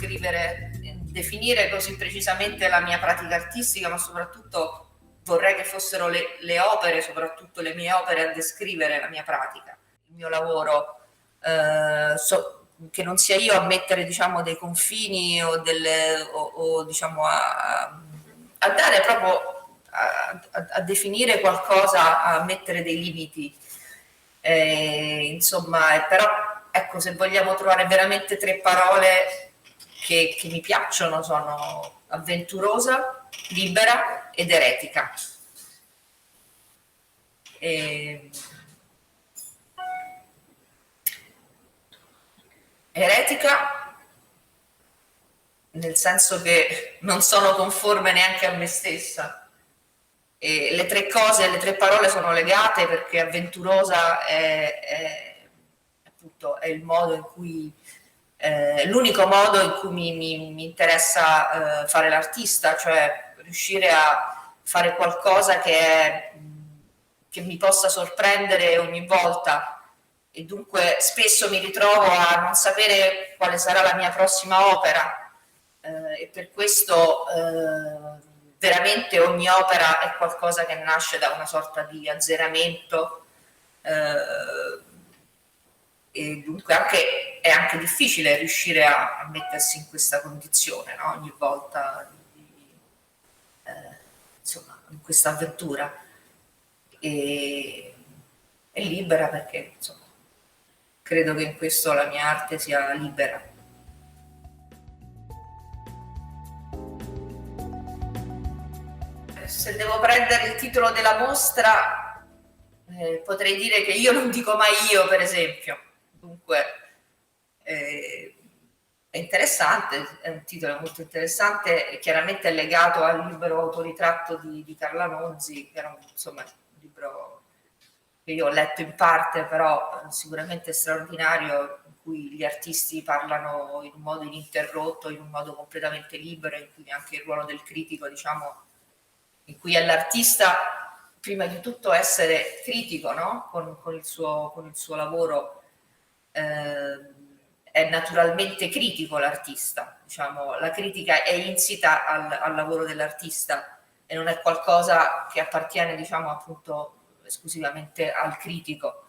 descrivere, definire così precisamente la mia pratica artistica, ma soprattutto vorrei che fossero le opere, soprattutto le mie opere, a descrivere la mia pratica, il mio lavoro, che non sia io a mettere, diciamo, dei confini o diciamo a dare proprio a definire qualcosa, a mettere dei limiti. Insomma, però ecco, se vogliamo trovare veramente tre parole che mi piacciono, sono avventurosa, libera ed eretica. Eretica nel senso che non sono conforme neanche a me stessa. E le tre cose, le tre parole sono legate perché avventurosa appunto, è il modo in cui l'unico modo in cui mi interessa fare l'artista, cioè riuscire a fare qualcosa che mi possa sorprendere ogni volta, e dunque spesso mi ritrovo a non sapere quale sarà la mia prossima opera, e per questo veramente ogni opera è qualcosa che nasce da una sorta di azzeramento, e dunque è anche difficile riuscire a mettersi in questa condizione, no? Ogni volta insomma, in questa avventura, e è libera perché insomma credo che in questo la mia arte sia libera. Se devo prendere il titolo della mostra, potrei dire che io non dico mai io, per esempio. Dunque, è interessante, è un titolo molto interessante, e chiaramente è legato al libro autoritratto di Carla Nozzi, che era insomma, un libro che io ho letto in parte, però sicuramente straordinario, in cui gli artisti parlano in un modo ininterrotto, in un modo completamente libero, in cui anche il ruolo del critico, diciamo, in cui è l'artista prima di tutto essere critico, no? con il suo lavoro, è naturalmente critico l'artista, diciamo, la critica è insita al lavoro dell'artista e non è qualcosa che appartiene, diciamo, appunto esclusivamente al critico.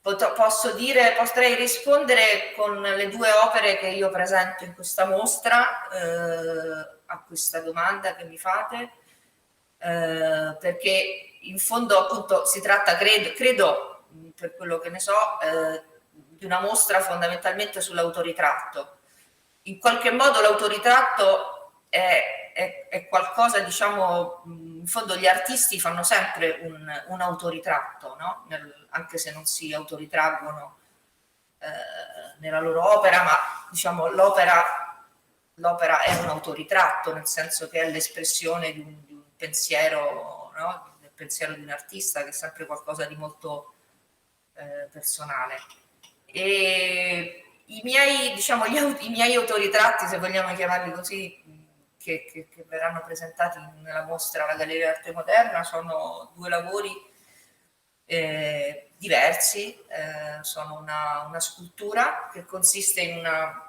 Potrei rispondere con le due opere che io presento in questa mostra a questa domanda che mi fate, perché in fondo appunto si tratta, credo per quello che ne so, di una mostra fondamentalmente sull'autoritratto. In qualche modo l'autoritratto è qualcosa, diciamo, in fondo gli artisti fanno sempre un autoritratto, no? Anche se non si autoritraggono nella loro opera, ma diciamo l'opera è un autoritratto, nel senso che è l'espressione di un pensiero, no? Del pensiero di un artista, che è sempre qualcosa di molto personale. E i miei, diciamo, i miei autoritratti, se vogliamo chiamarli così, che verranno presentati nella mostra alla Galleria d'Arte Moderna, sono due lavori diversi. Sono una scultura che consiste in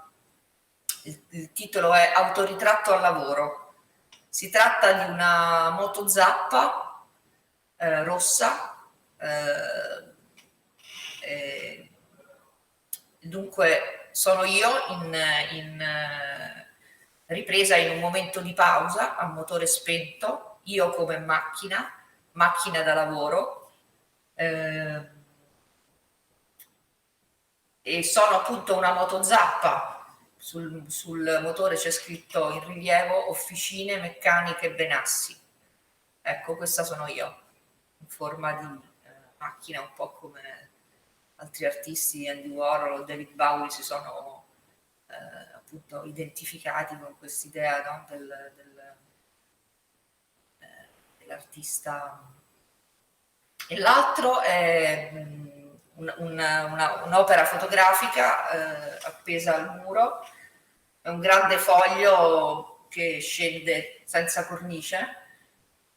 il titolo è Autoritratto al lavoro. Si tratta di una motozappa rossa, dunque sono io ripresa in un momento di pausa a motore spento, io come macchina da lavoro, e sono appunto una motozappa. Sul motore c'è scritto in rilievo Officine Meccaniche Benassi. Ecco, questa sono io, in forma di macchina, un po' come altri artisti, Andy Warhol o David Bowie, si sono appunto identificati con quest'idea, no? Dell'artista. E l'altro è un'opera fotografica appesa al muro, è un grande foglio che scende senza cornice,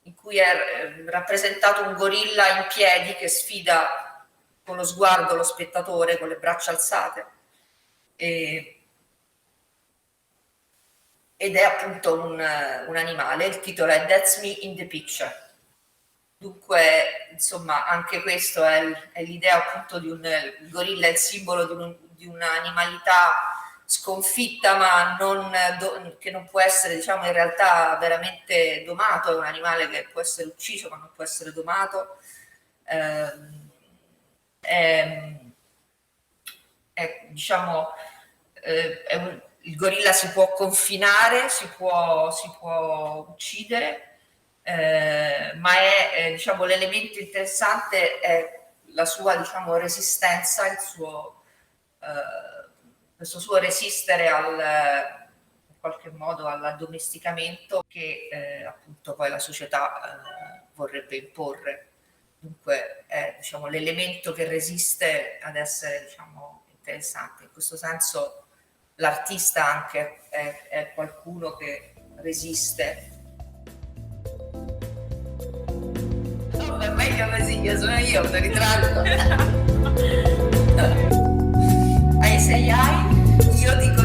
in cui è rappresentato un gorilla in piedi che sfida con lo sguardo lo spettatore con le braccia alzate, e ed è appunto un animale. Il titolo è That's Me in the Picture. Dunque, insomma, anche questo è l'idea appunto di il gorilla è il simbolo di un'animalità sconfitta, ma che non può essere, diciamo, in realtà veramente domato. È un animale che può essere ucciso, ma non può essere domato. Diciamo, il gorilla si può confinare, si può uccidere, ma è diciamo, l'elemento interessante è la sua, diciamo, resistenza, questo suo resistere in qualche modo all'addomesticamento che appunto poi la società vorrebbe imporre. Dunque è, diciamo, l'elemento che resiste ad essere, diciamo, interessante. In questo senso l'artista anche è qualcuno che resiste. Oh, è meglio così, io sono io, un ritratto. Hai 6 anni, io dico